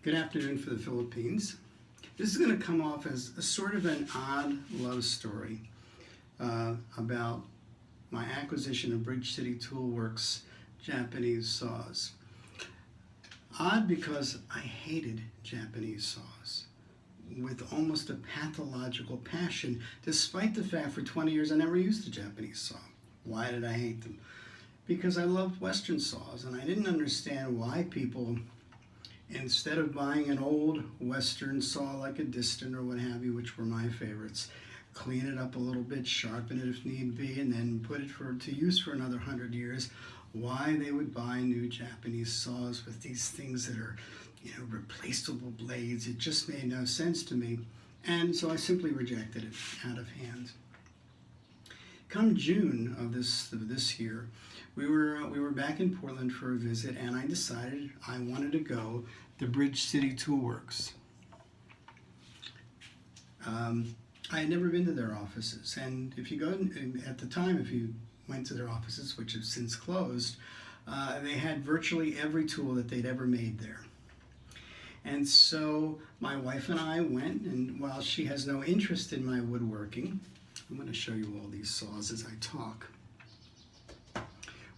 Good afternoon for the Philippines. This is going to come off as a sort of an odd love story about my acquisition of Bridge City Toolsworks Japanese saws. Odd because I hated Japanese saws with almost a pathological passion, despite the fact for 20 years I never used a Japanese saw. Why did I hate them? Because I loved Western saws, and I didn't understand why people, instead of buying an old Western saw like a Distant or what have you, which were my favorites, clean it up a little bit, sharpen it if need be, and then put it to use for another 100 years, why they would buy new Japanese saws with these things that are, replaceable blades. It just made no sense to me, and so I simply rejected it out of hand. Come June of this year, we were back in Portland for a visit, and I decided I wanted to go to Bridge City Toolsworks. I had never been to their offices, and if you go at the time, if you went to their offices, which have since closed, they had virtually every tool that they'd ever made there. And so my wife and I went, and while she has no interest in my woodworking, I'm going to show you all these saws as I talk.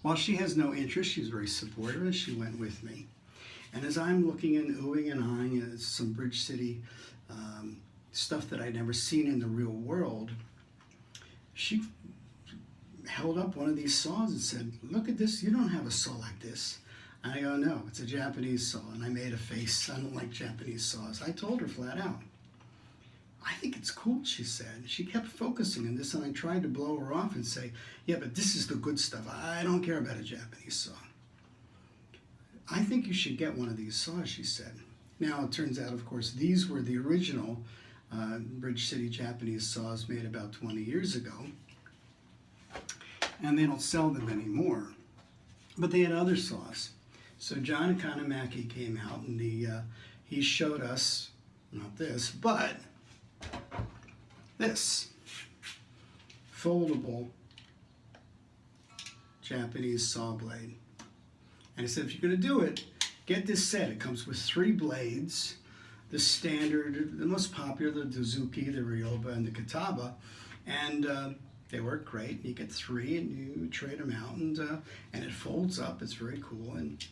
While she has no interest, she's very supportive, and she went with me. And as I'm looking and oohing and eyeing at some Bridge City stuff that I'd never seen in the real world, she held up one of these saws and said, "Look at this, you don't have a saw like this." And I go, "No, it's a Japanese saw." And I made a face. I don't like Japanese saws. I told her flat out. "I think it's cool," she said. She kept focusing on this, and I tried to blow her off and say, "Yeah, but this is the good stuff. I don't care about a Japanese saw." "I think you should get one of these saws," she said. Now, it turns out, of course, these were the original Bridge City Japanese saws made about 20 years ago. And they don't sell them anymore. But they had other saws. So John Economaki came out, and he showed us, not this, but this foldable Japanese saw blade. And he said, if you're going to do it, get this set. It comes with 3 blades, the standard, the most popular, the Dozuki, the Ryoba, and the Kitaba. And they work great. You get 3 and you trade them out, and it folds up. It's very cool. And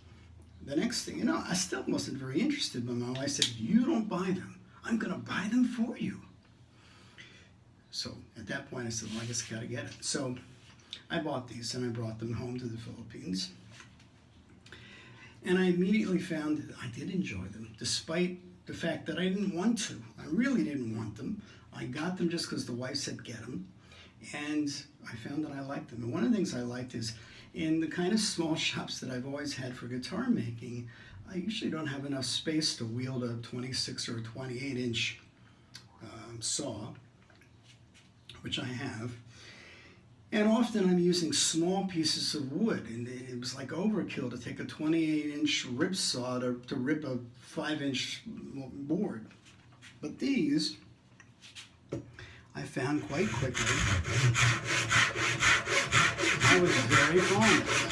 the next thing, I still wasn't very interested, but my wife said, "You don't buy them. I'm going to buy them for you." So at that point I said, well, I guess I got to get it. So I bought these, and I brought them home to the Philippines. And I immediately found that I did enjoy them, despite the fact that I didn't want to. I really didn't want them. I got them just because the wife said get them. And I found that I liked them. And one of the things I liked is, in the kind of small shops that I've always had for guitar making, I usually don't have enough space to wield a 26 or a 28-inch saw, which I have. And often I'm using small pieces of wood, and it was like overkill to take a 28-inch rip saw to rip a 5-inch board. But these, I found quite quickly, I was very fond of them.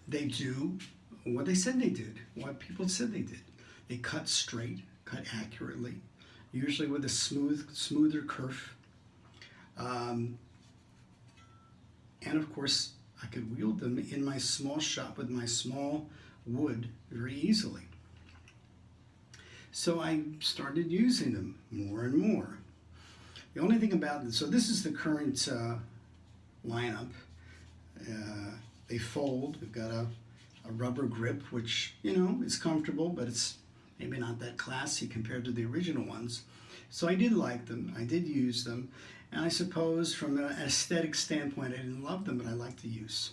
They do what they said they did, what people said they did. They cut straight, cut accurately, usually with a smoother kerf. And of course, I could wield them in my small shop with my small wood very easily. So I started using them more and more. The only thing about it, so this is the current lineup. They fold. We've got a rubber grip, which, is comfortable, but it's maybe not that classy compared to the original ones. So I did like them. I did use them. And I suppose from an aesthetic standpoint, I didn't love them, but I liked the use.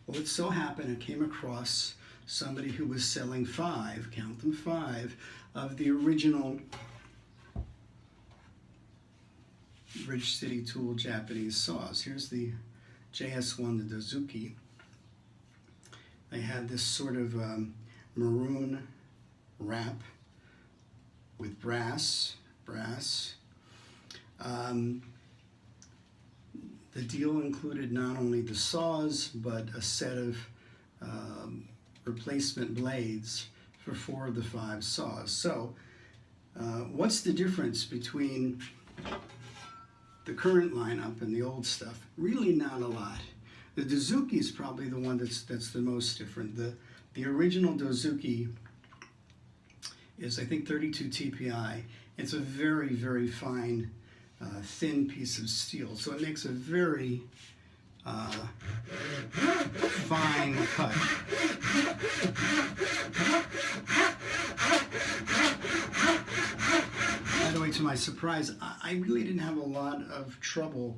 Well, it so happened I came across somebody who was selling 5, count them 5, of the original Bridge City Tool Japanese saws. Here's the JS1, the Dozuki. They had this sort of maroon wrap with brass. The The deal included not only the saws, but a set of replacement blades for 4 of the 5 saws. So, what's the difference between the current lineup and the old stuff? Really not a lot. The Dozuki is probably the one that's the most different. The original Dozuki is, I think, 32 TPI. It's a very, very fine, thin piece of steel. So it makes a very fine cut. By the way, to my surprise, I really didn't have a lot of trouble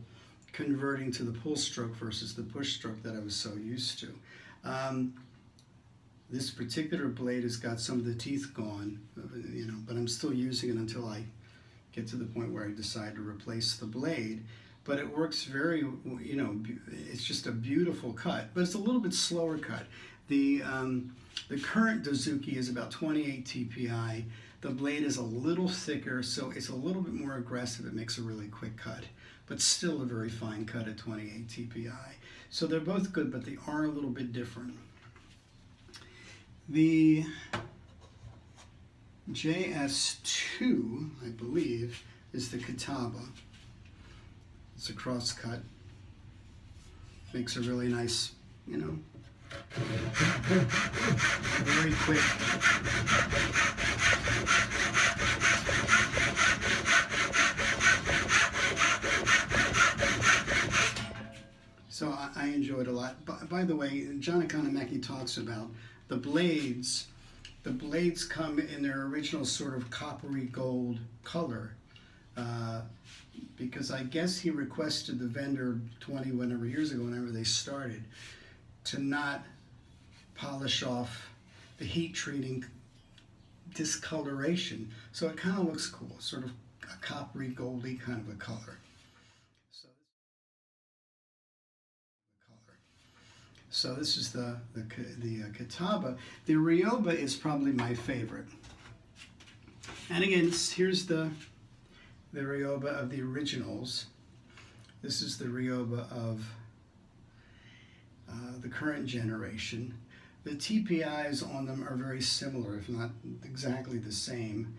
converting to the pull stroke versus the push stroke that I was so used to. This particular blade has got some of the teeth gone, but I'm still using it until I get to the point where I decide to replace the blade. But it works very, it's just a beautiful cut, but it's a little bit slower cut. The current Dozuki is about 28 TPI. The blade is a little thicker, so it's a little bit more aggressive. It makes a really quick cut, but still a very fine cut at 28 TPI. So they're both good, but they are a little bit different. The JS2, I believe, is the Kataba. It's a cross cut. Makes a really nice, very quick. So I enjoyed a lot. By the way, John Economaki talks about the blades. The blades come in their original sort of coppery gold color. Because I guess he requested the vendor 20 whatever years ago, whenever they started, to not polish off the heat treating discoloration. So it kind of looks cool, sort of a coppery goldy kind of a color. So this is the Kataba. The Ryoba is probably my favorite. And again, here's the Ryoba of the originals. This is the Ryoba of the current generation. The TPIs on them are very similar, if not exactly the same.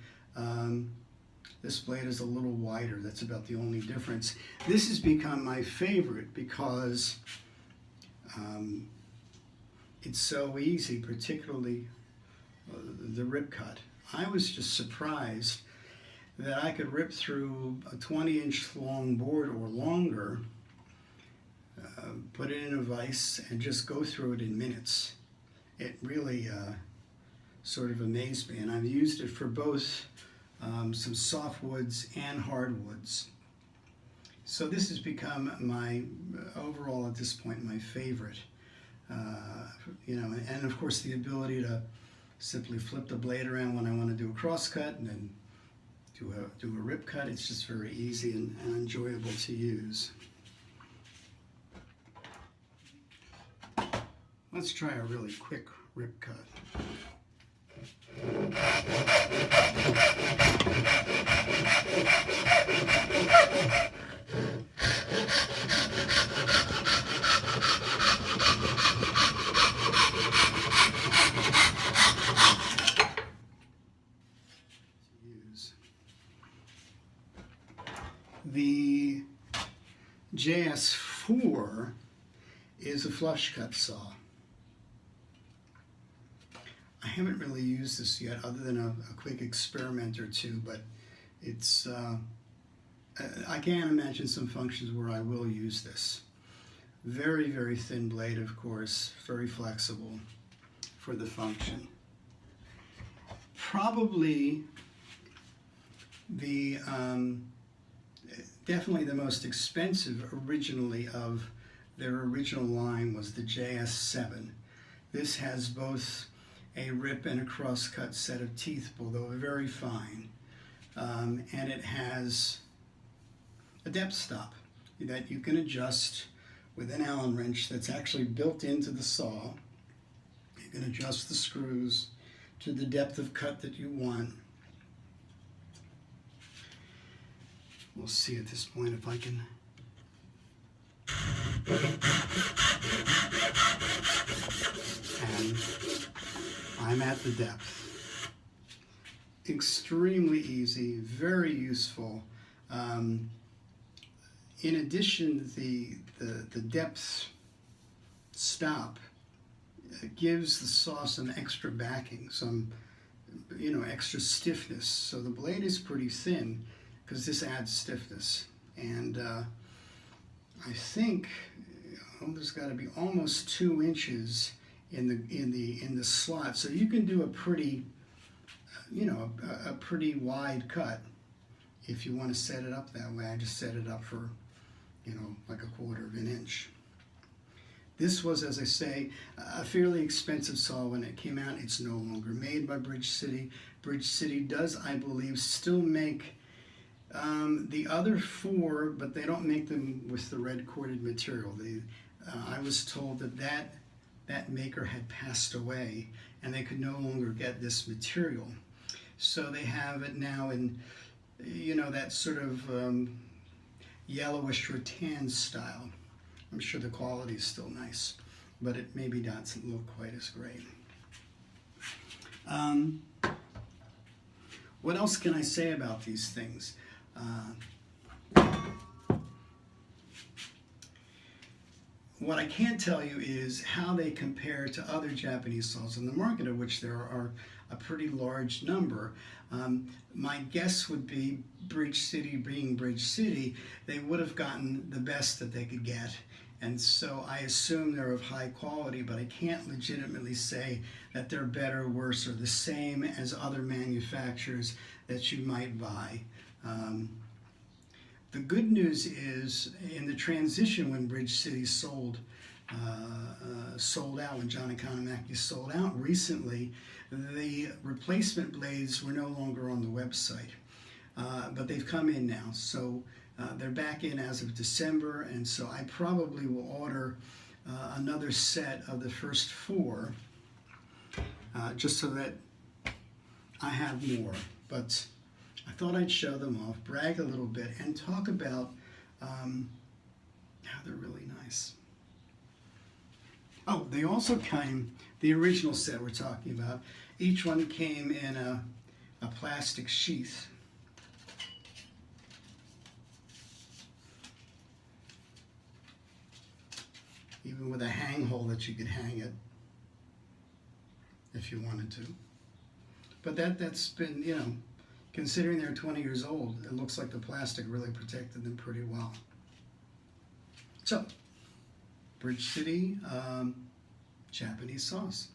This blade is a little wider. That's about the only difference. This has become my favorite because it's so easy, particularly the rip cut. I was just surprised that I could rip through a 20-inch long board or longer, put it in a vise, and just go through it in minutes. It really sort of amazed me, and I've used it for both some softwoods and hardwoods. So this has become my, overall at this point, my favorite. And of course the ability to simply flip the blade around when I want to do a cross cut and then do a rip cut. It's just very easy and enjoyable to use. Let's try a really quick rip cut. The JS4 is a flush cut saw. I haven't really used this yet other than a quick experiment or two, but it's I can't imagine some functions where I will use this. Very, very thin blade, of course, very flexible for the function. Probably the definitely the most expensive originally of their original line was the JS7. This has both a rip and a cross-cut set of teeth, although very fine. And it has a depth stop that you can adjust with an Allen wrench that's actually built into the saw. You can adjust the screws to the depth of cut that you want. We'll see at this point if I can And I'm at the depth. Extremely easy, very useful. In addition, the depth stop gives the saw some extra backing, some extra stiffness. So the blade is pretty thin because this adds stiffness. And I think there's got to be almost 2 inches in the slot, so you can do a pretty a pretty wide cut if you want to set it up that way. I just set it up for like 1/4 of an inch. This was, as I say, a fairly expensive saw when it came out. It's no longer made by Bridge City. Bridge City does, I believe, still make the other 4, but they don't make them with the red corded material. I was told that maker had passed away and they could no longer get this material. So they have it now in, that sort of yellowish rattan style. I'm sure the quality is still nice, but it maybe doesn't look quite as great. What else can I say about these things? What I can't tell you is how they compare to other Japanese saws on the market, of which there are a pretty large number. My guess would be Bridge City, being Bridge City, they would have gotten the best that they could get. And so I assume they're of high quality, but I can't legitimately say that they're better, worse, or the same as other manufacturers that you might buy. The good news is, in the transition when Bridge City sold out, when John Economaki sold out recently, the replacement blades were no longer on the website, but they've come in now. So they're back in as of December, and so I probably will order another set of the first 4, just so that I have more. But I thought I'd show them off, brag a little bit, and talk about how they're really nice. Oh, they also came, the original set we're talking about, each one came in a plastic sheath. Even with a hang hole that you could hang it if you wanted to. But that's been, considering they're 20 years old, it looks like the plastic really protected them pretty well. So, Bridge City Japanese saws.